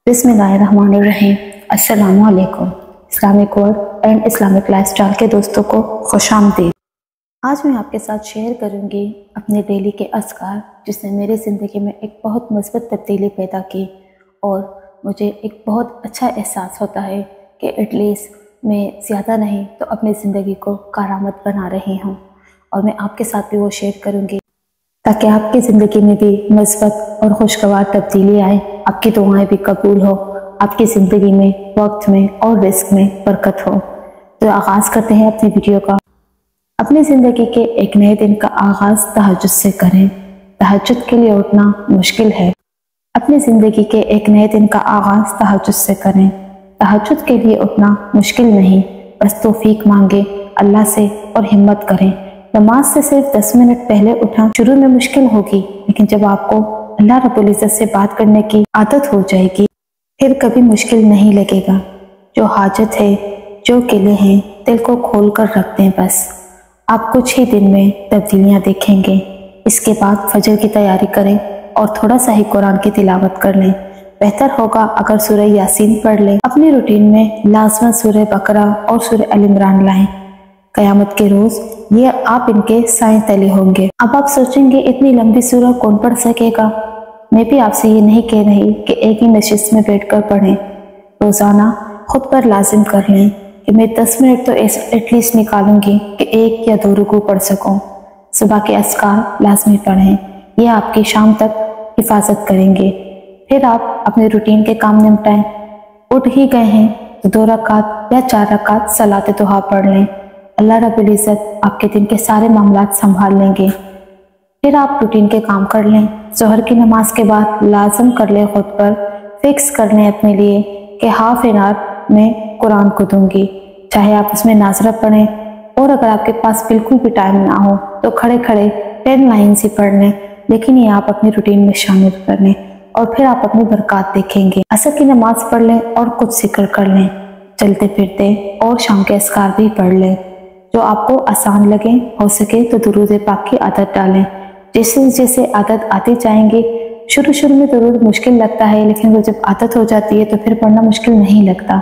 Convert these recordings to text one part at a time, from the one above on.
बिस्मिल्लाहिर्रहमानिर्रहीम। अस्सलामु अलैकुम। Islamic world and Islamic lifestyle के दोस्तों को खुशामदीद। आज मैं आपके साथ शेयर करूंगी अपने डेली के अज़कार, जिसने मेरी ज़िंदगी में एक बहुत مثبت तब्दीली पैदा की और मुझे एक बहुत अच्छा एहसास होता है कि एटलीस्ट मैं ज़्यादा नहीं तो अपनी ज़िंदगी को करामत बना रही हूँ, और मैं आपके साथ भी वो शेयर करूँगी ताकि आपकी ज़िंदगी में भी مثبت और खुशगवार तब्दीली आए, आपकी दुआएं भी कबूल हो, आपकी ज़िंदगी में वक्त में और रिस्क में बरकत हो। तो आगाज़ करते हैं अपनी वीडियो का। अपनी ज़िंदगी के एक नए दिन का आगाज़ तहज्जुद से करें। तहज्जुद के लिए उठना मुश्किल है। अपनी ज़िंदगी के एक नए दिन का आगाज़ तहज्जुद से करें। तहज्जुद के लिए उठना मुश्किल नहीं, बस तौफीक मांगे अल्लाह से और हिम्मत करें। नमाज से सिर्फ 10 मिनट पहले उठना शुरू में मुश्किल होगी, लेकिन जब आपको अल्लाह रब्बुल इज़्ज़त से बात करने की आदत हो जाएगी फिर कभी मुश्किल नहीं लगेगा। जो हाजत है, जो किले हैं, दिल को खोल कर रख दें बस। आप कुछ ही दिन में तब्दीलियाँ देखेंगे। इसके बाद फजर की तैयारी करें और थोड़ा सा ही कुरान की तिलावत कर लें। बेहतर होगा अगर सूरह यासीन पढ़ लें। अपनी रूटीन में लाज़मन सूरह बकरा और सूरह अल इमरान लाएं। क़यामत के रोज़ ये आप इनके साए तले होंगे। अब आप सोचेंगे इतनी लंबी सूरह कौन पढ़ सकेगा। मैं भी आपसे ये नहीं कह रही कि एक ही नशिस्त में बैठकर पढ़ें। रोज़ाना खुद पर लाजिम कर लें कि मैं 10 मिनट तो एटलीस्ट निकालूंगी कि 1 या 2 रुकू पढ़ सकूं। सुबह के अज़कार लाजमी पढ़ें, यह आपकी शाम तक हिफाजत करेंगे। फिर आप अपने रूटीन के काम निपटाएं। उठ ही गए हैं तो 2 रकात या 4 रकात सलात दुहा पढ़ लें। अल्लाह रब्बुल इज़्ज़त आपके दिन के सारे मामलात संभाल लेंगे। फिर आप रूटीन के काम कर लें। ज़ोहर की नमाज के बाद लाजम कर लें, खुद पर फिक्स कर लें अपने लिए कि हाफ एन आवर में कुरान को दूंगी, चाहे आप उसमें नाज़रा पढ़ें, और अगर आपके पास बिल्कुल भी टाइम ना हो तो खड़े खड़े 10 लाइन्स ही पढ़ लें, लेकिन ये आप अपनी रूटीन में शामिल कर लें और फिर आप अपनी बरकत देखेंगे। असर की नमाज पढ़ लें और कुछ जिक्र कर लें। चलते फिरते और शाम के अज़कार भी पढ़ लें। जो आपको आसान लगे, हो सके तो दुरूद पाक की आदत डालें। जैसे जैसे आदत आती जाएंगी, शुरू में दुरूद मुश्किल लगता है, लेकिन वो जब आदत हो जाती है तो फिर पढ़ना मुश्किल नहीं लगता।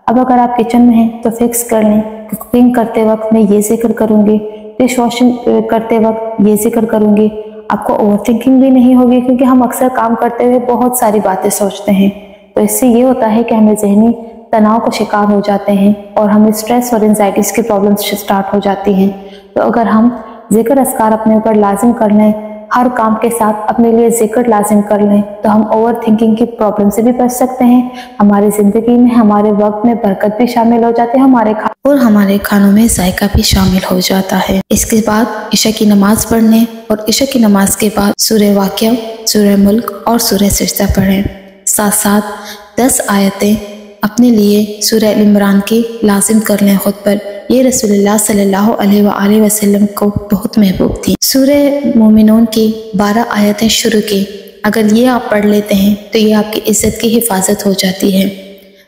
अब अगर आप किचन में हैं तो फिक्स कर लें कि कुकिंग करते वक्त मैं ये जिक्र करूँगी, डिश वॉशिंग करते वक्त ये जिक्र करूँगी। आपको ओवर थिंकिंग भी नहीं होगी, क्योंकि हम अक्सर काम करते हुए बहुत सारी बातें सोचते हैं, तो इससे ये होता है कि हमें ज़हनी तनाव का शिकार हो जाते हैं और हमें स्ट्रेस और एंजाइटीज़ की प्रॉब्लम्स स्टार्ट हो जाती हैं। तो अगर हम जिक्र अज़कार अपने ऊपर लाजिम कर लें, हर काम के साथ अपने लिए जिक्र लाजिम कर लें, तो हम ओवर थिंकिंग की प्रॉब्लम से भी बच सकते हैं। हमारी ज़िंदगी में, हमारे वक्त में बरकत भी शामिल हो जाती है, हमारे खानों में जायका भी शामिल हो जाता है। इसके बाद इशा की नमाज पढ़ने और इशा की नमाज के बाद सूरह वाक़िया, सूरह मुल्क और सूरह सजदा पढ़ें। साथ साथ 10 आयतें अपने लिए सूरह अल इमरान की लाजिम कर लें खुद पर। ये रसूलुल्लाह सल्लल्लाहु अलैहि वसल्लम को बहुत महबूब थी। सूरह मोमिनून की 12 आयतें शुरू की, अगर ये आप पढ़ लेते हैं तो ये आपकी इज़्ज़त की हिफाजत हो जाती है।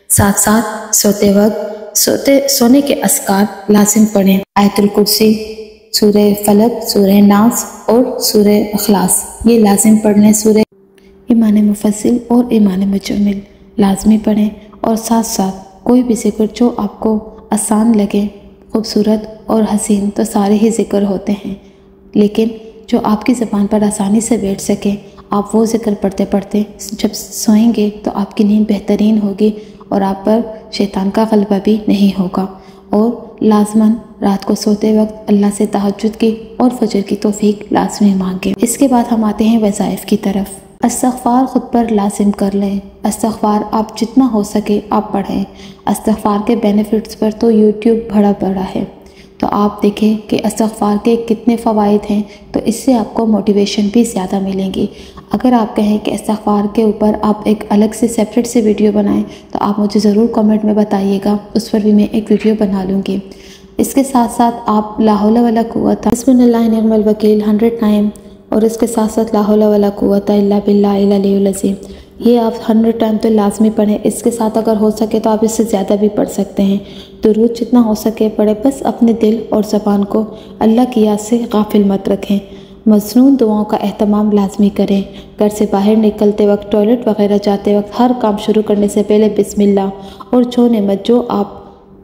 साथ साथ सोते वक्त सोने के अज़कार लाजिम पढ़ें। आयतुल कुर्सी, सूरह फलक, सूरह नास और सूरह इखलास ये लाजिम पढ़ लें। सूरह ईमान मुफस्सिल और ईमान मुजम्मिल लाजमी पढ़ें, और साथ साथ कोई भी जिक्र जो आपको आसान लगे, खूबसूरत और हसीन, तो सारे ही जिक्र होते हैं, लेकिन जो आपकी ज़बान पर आसानी से बैठ सके, आप वो जिक्र पढ़ते पढ़ते जब सोएंगे तो आपकी नींद बेहतरीन होगी और आप पर शैतान का गलबा भी नहीं होगा। और लाजमन रात को सोते वक्त अल्लाह से तहज्जुद की और फजर की तौफीक लाजमी मांगें। इसके बाद हम आते हैं वज़ाइफ की तरफ। इस्तिग़फ़ार खुद पर लाजिम कर लें। इस्तिग़फ़ार आप जितना हो सके आप पढ़ें। इस्तिग़फ़ार के बेनिफिट्स पर तो यूट्यूब भरा पड़ा है, तो आप देखें कि इस्तिग़फ़ार के कितने फ़वाइद हैं, तो इससे आपको मोटिवेशन भी ज़्यादा मिलेंगी। अगर आप कहें कि इस्तिग़फ़ार के ऊपर आप एक अलग से सेपरेट से वीडियो बनाएं, तो आप मुझे ज़रूर कमेंट में बताइएगा, उस पर भी मैं एक वीडियो बना लूँगी। इसके साथ साथ आप ला हौला वला कुव्वता बिस्मिल्लाहि निअमल वकील 100 टाइम, और इसके साथ साथ ला हौला वला कुव्वता इल्ला बिल्लाहिल अलियुल अज़ीम ये आप 100 टाइम तो लाजमी पढ़ें। इसके साथ अगर हो सके तो आप इससे ज़्यादा भी पढ़ सकते हैं। दुरूद जितना हो सके पढ़ें, बस अपने दिल और ज़बान को अल्लाह की याद से गाफिल मत रखें। مصنون دعاؤں کا اہتمام لازمی کریں۔ گھر سے باہر نکلتے وقت، ٹوائلٹ وغیرہ جاتے وقت ہر کام شروع کرنے سے پہلے بسم اللہ، اور جو نعمت جو آپ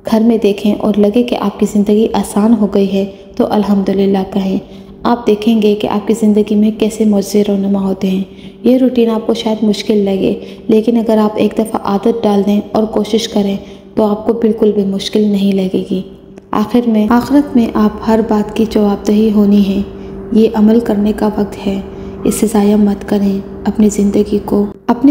گھر میں دیکھیں اور لگے کہ آپ کی زندگی آسان ہو گئی ہے تو الحمدللہ کہیں۔ آپ دیکھیں گے کہ آپ کی زندگی میں کیسے معجزے رونما ہوتے ہیں۔ یہ روٹین آپ کو شاید مشکل لگے، لیکن اگر آپ ایک دفعہ عادت ڈال دیں اور کوشش کریں تو آپ کو بالکل بھی مشکل نہیں لگے گی۔ آخرت میں آپ ہر بات کی جواب دہی ہونی ہے۔ یہ عمل کرنے کا وقت ہے، اسے ضائع مت کریں۔ اپنی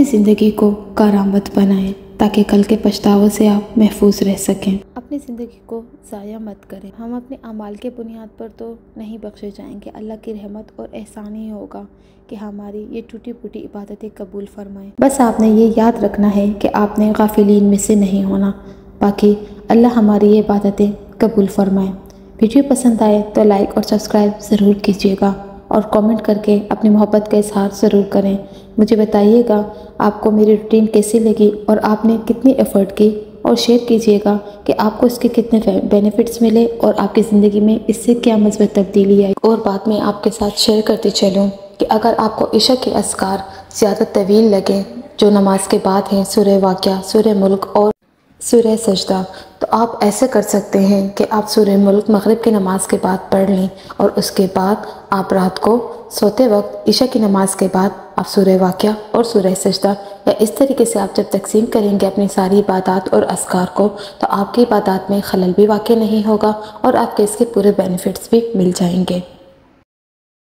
زندگی کو کارآمد بنائیں تاکہ کل کے پچھتاوے سے آپ محفوظ رہ سکیں۔ اپنی زندگی کو ضائع مت کریں۔ ہم اپنے اعمال کے بنیاد پر تو نہیں بخشے جائیں گے، اللہ کی رحمت اور احسان ہی ہوگا کہ ہماری یہ ٹوٹی پھوٹی عبادتیں قبول فرمائیں۔ بس آپ نے یہ یاد رکھنا ہے کہ آپ نے غافلین میں سے نہیں ہونا، باقی اللہ ہماری یہ عبادتیں قبول فرمائیں۔ ویڈیو پسند آئے تو لائک اور سبسکرائب ضرور کیجیے گا، اور کامنٹ کر کے اپنی محبت کا اظہار ضرور کریں۔ مجھے بتائیے گا آپ کو میری روٹین کیسی لگی اور آپ نے کتنی ایفرٹ کی، اور شیئر کیجیے گا کہ آپ کو اس کے کتنے بینیفٹس ملے اور آپ کی زندگی میں اس سے کیا مثبت تبدیلی آئی۔ اور بعد میں آپ کے ساتھ شیئر کرتی چلوں کہ اگر آپ کو عشاء کے اذکار زیادہ طویل لگیں جو نماز کے بعد ہیں، سورہ واقعہ، سورہ ملک اور سورہ سجدہ، تو آپ ایسے کر سکتے ہیں کہ آپ سورہ ملک مغرب کی نماز کے بعد پڑھ لیں، اور اس کے بعد آپ رات کو سوتے وقت عشاء کی نماز کے بعد آپ سورہ واقعہ اور سورہ سجدہ، یا اس طریقے سے آپ جب تقسیم کریں گے اپنی ساری عبادات اور اذکار کو، تو آپ کی عبادات میں خلل بھی واقع نہیں ہوگا اور آپ کے اس کے پورے بینیفٹس بھی مل جائیں گے۔